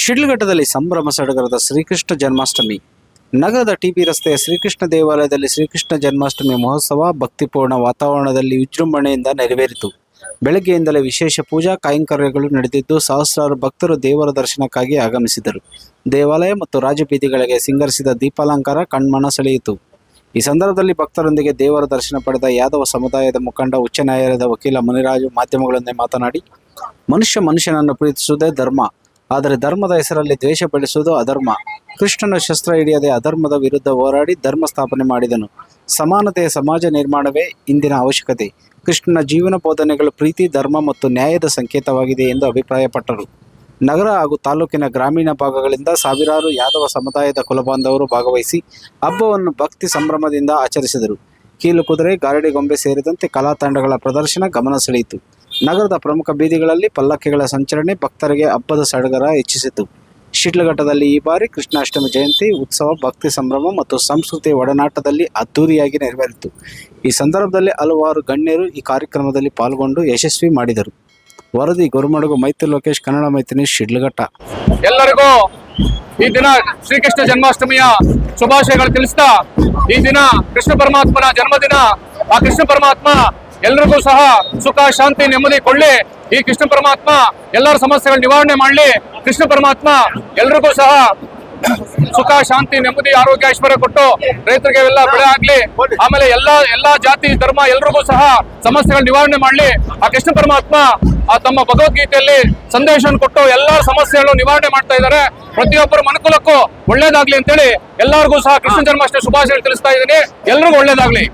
ಶಿಡ್ಲಘಟ್ಟದಲ್ಲಿ ಸಂಭ್ರಮ ಸಡಗರದ ಶ್ರೀಕೃಷ್ಣ ಜನ್ಮಾಷ್ಟಮಿ. ನಗರದ ಟಿಬಿ ರಸ್ತೆಯ ಶ್ರೀಕೃಷ್ಣ ದೇವಾಲಯದಲ್ಲಿ ಶ್ರೀಕೃಷ್ಣ ಜನ್ಮಾಷ್ಟಮಿ ಮಹೋತ್ಸವ ಭಕ್ತಿಪೂರ್ಣ ವಾತಾವರಣದಲ್ಲಿ ವಿಜೃಂಭಣೆಯಿಂದ ನೆರವೇರಿತು. ಬೆಳಗ್ಗೆಯಿಂದಲೇ ವಿಶೇಷ ಪೂಜಾ ಕೈಂಕರ್ಯಗಳು ನಡೆದಿದ್ದು, ಸಹಸ್ರಾರು ಭಕ್ತರು ದೇವರ ದರ್ಶನಕ್ಕಾಗಿ ಆಗಮಿಸಿದರು. ದೇವಾಲಯ ಮತ್ತು ರಾಜಬೀದಿಗಳಿಗೆ ಸಿಂಗರಿಸಿದ ದೀಪಾಲಂಕಾರ ಕಣ್ಮನ ಸೆಳೆಯಿತು. ಈ ಸಂದರ್ಭದಲ್ಲಿ ಭಕ್ತರೊಂದಿಗೆ ದೇವರ ದರ್ಶನ ಪಡೆದ ಯಾದವ ಸಮುದಾಯದ ಮುಖಂಡ, ಉಚ್ಚ ನ್ಯಾಯಾಲಯದ ವಕೀಲ ಮುನಿರಾಜು ಮಾಧ್ಯಮಗಳೊಂದಿಗೆ ಮಾತನಾಡಿ, ಮನುಷ್ಯನನ್ನು ಪ್ರೀತಿಸುವುದೇ ಧರ್ಮ, ಆದರೆ ಧರ್ಮದ ಹೆಸರಲ್ಲಿ ದ್ವೇಷ ಬೆಳೆಸುವುದು ಅಧರ್ಮ. ಕೃಷ್ಣನ ಶಸ್ತ್ರ ಹಿಡಿಯದೆ ಅಧರ್ಮದ ವಿರುದ್ಧ ಹೋರಾಡಿ ಧರ್ಮ ಸ್ಥಾಪನೆ ಮಾಡಿದನು. ಸಮಾನತೆಯ ಸಮಾಜ ನಿರ್ಮಾಣವೇ ಇಂದಿನ ಅವಶ್ಯಕತೆ. ಕೃಷ್ಣನ ಜೀವನ ಬೋಧನೆಗಳು ಪ್ರೀತಿ, ಧರ್ಮ ಮತ್ತು ನ್ಯಾಯದ ಸಂಕೇತವಾಗಿದೆ ಎಂದು ಅಭಿಪ್ರಾಯಪಟ್ಟರು. ನಗರ ಹಾಗೂ ತಾಲೂಕಿನ ಗ್ರಾಮೀಣ ಭಾಗಗಳಿಂದ ಸಾವಿರಾರು ಯಾದವ ಸಮುದಾಯದ ಕುಲಬಾಂಧವರು ಭಾಗವಹಿಸಿ ಹಬ್ಬವನ್ನು ಭಕ್ತಿ ಸಂಭ್ರಮದಿಂದ ಆಚರಿಸಿದರು. ಕೀಲು ಕುದುರೆ, ಗಾರಡಿಗೊಂಬೆ ಸೇರಿದಂತೆ ಕಲಾ ತಂಡಗಳ ಪ್ರದರ್ಶನ ಗಮನ ಸೆಳೆಯಿತು. ನಗರದ ಪ್ರಮುಖ ಬೀದಿಗಳಲ್ಲಿ ಪಲ್ಲಕ್ಕಿಗಳ ಸಂಚಲನೆ ಭಕ್ತರಿಗೆ ಹಬ್ಬದ ಸಡಗರ ಹೆಚ್ಚಿಸಿತು. ಶಿಡ್ಲಘಟ್ಟದಲ್ಲಿ ಈ ಬಾರಿ ಕೃಷ್ಣಾಷ್ಟಮಿ ಜಯಂತಿ ಉತ್ಸವ ಭಕ್ತಿ ಸಂಭ್ರಮ ಮತ್ತು ಸಂಸ್ಕೃತಿಯ ಒಡನಾಟದಲ್ಲಿ ಅದ್ದೂರಿಯಾಗಿ ನೆರವೇರಿತು. ಈ ಸಂದರ್ಭದಲ್ಲಿ ಹಲವಾರು ಗಣ್ಯರು ಈ ಕಾರ್ಯಕ್ರಮದಲ್ಲಿ ಪಾಲ್ಗೊಂಡು ಯಶಸ್ವಿ ಮಾಡಿದರು. ವರದಿ ಗುರುಮಡಗು ಮೈತ್ರಿ ಲೋಕೇಶ್, ಕನ್ನಡ ಮೈತ್ರಿ, ಶಿಡ್ಲಘಟ್ಟ. ಎಲ್ಲರಿಗೂ ಈ ದಿನ ಶ್ರೀಕೃಷ್ಣ ಜನ್ಮಾಷ್ಟಮಿಯ ಶುಭಾಶಯಗಳು ತಿಳಿಸ್ತಾ, ಈ ದಿನ ಕೃಷ್ಣ ಪರಮಾತ್ಮನ ಜನ್ಮದಿನ. ಆ ಕೃಷ್ಣ ಪರಮಾತ್ಮ ಎಲ್ರಿಗೂ ಸಹ ಸುಖ, ಶಾಂತಿ, ನೆಮ್ಮದಿ ಕೊಳ್ಳಿ. ಈ ಕೃಷ್ಣ ಪರಮಾತ್ಮ ಎಲ್ಲರ ಸಮಸ್ಯೆಗಳ ನಿವಾರಣೆ ಮಾಡಲಿ. ಕೃಷ್ಣ ಪರಮಾತ್ಮ ಎಲ್ರಿಗೂ ಸಹ ಸುಖ, ಶಾಂತಿ, ನೆಮ್ಮದಿ, ಆರೋಗ್ಯ, ಐಶ್ವರ್ಯ ಕೊಟ್ಟು ರೈತರಿಗೆ ಎಲ್ಲ ಬೆಳೆ ಆಗ್ಲಿ. ಆಮೇಲೆ ಎಲ್ಲಾ ಜಾತಿ ಧರ್ಮ ಎಲ್ರಿಗೂ ಸಹ ಸಮಸ್ಯೆಗಳ ನಿವಾರಣೆ ಮಾಡಲಿ. ಆ ಕೃಷ್ಣ ಪರಮಾತ್ಮ ತಮ್ಮ ಭಗವದ್ಗೀತೆಯಲ್ಲಿ ಸಂದೇಶವನ್ನು ಕೊಟ್ಟು ಎಲ್ಲರ ಸಮಸ್ಯೆಗಳನ್ನು ನಿವಾರಣೆ ಮಾಡ್ತಾ ಇದ್ದಾರೆ. ಪ್ರತಿಯೊಬ್ಬರ ಅನುಕೂಲಕ್ಕೂ ಒಳ್ಳೇದಾಗ್ಲಿ ಅಂತೇಳಿ ಎಲ್ಲರಿಗೂ ಸಹ ಕೃಷ್ಣ ಜನ್ಮಾಷ್ಟಮಿ ಶುಭಾಶಯ ತಿಳಿಸ್ತಾ ಇದ್ದೀನಿ. ಎಲ್ರಿಗೂ ಒಳ್ಳೇದಾಗ್ಲಿ.